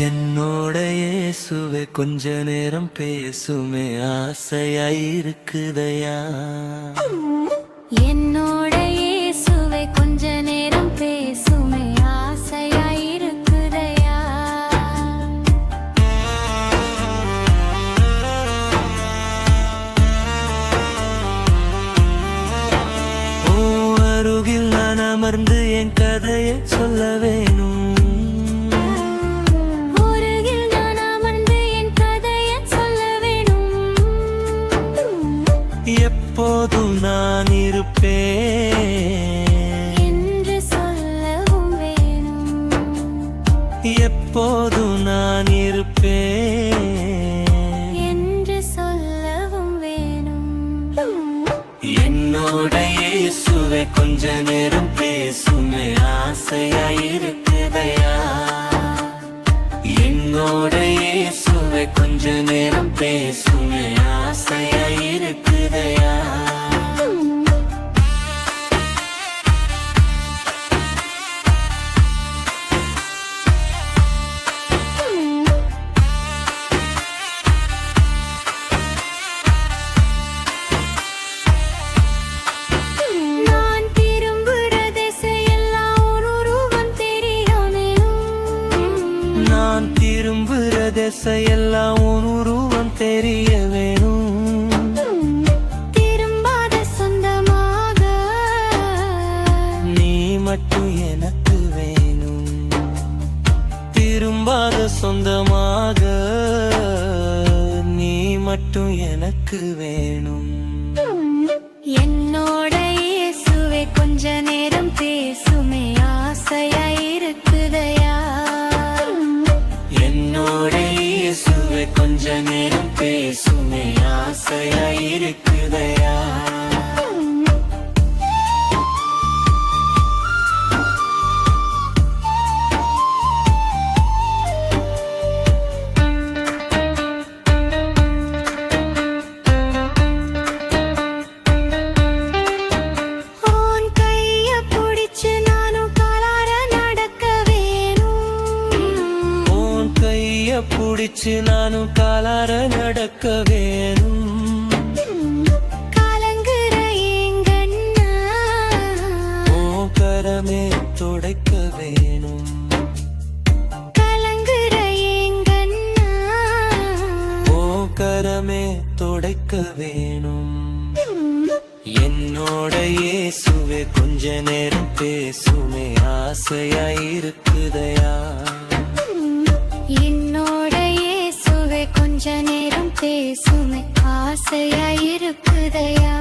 என்னோட இயேசுவே கொஞ்ச நேரம் பேசுமே ஆசையாயிருக்குதையா. என்னோட இயேசுவே கொஞ்ச நேரம் பேசுமே ஆசையாயிருக்குதையா. ஓ அருகில் நான் அமர்ந்து என் கதையை சொல்ல வேணும். எப்போதும் நான் இருப்பேன் என்று சொல்லவும் வேணும். எப்போதும் நான் இருப்பேன் என்று சொல்லவும் வேணும். என்னோட இயேசுவே கொஞ்ச நேரம் பேசுமே ஆசையாயிருக்குதையா. என்னோட இயேசுவே கொஞ்ச நேரம் பேசுமே ஆசையாயிருக்குதையா. நான் திரும்புற திசையெல்லாம் உன் உருவம் தெரிய வேணும். திரும்பாத சொந்தமாக நீ மட்டும் எனக்கு வேணும். திரும்பாத சொந்தமாக நீ மட்டும் எனக்கு வேணும். என்னோட இயேசுவே கொஞ்ச நேரம் பேசுமே ஆசையாயிருக்குதையா. என்னோட இயேசுவே கொஞ்ச நேரம் பேசுமே ஆசையாயிருக்குதையா. புடிச்சு நானும் காலார நடக்க வேணும். கலங்குற எங்கண்ணா ஓ கரமே துடைக்க வேணும். கலங்குற எங்கண்ணா ஓ கரமே துடைக்க வேணும். என்னோட இயேசுவே கொஞ்ச நேரம் பேசுமே ஆசையாயிருக்குதையா. என்னோட இயேசுவே கொஞ்ச நேரம் பேசுமே ஆசையாயிருக்குதையா.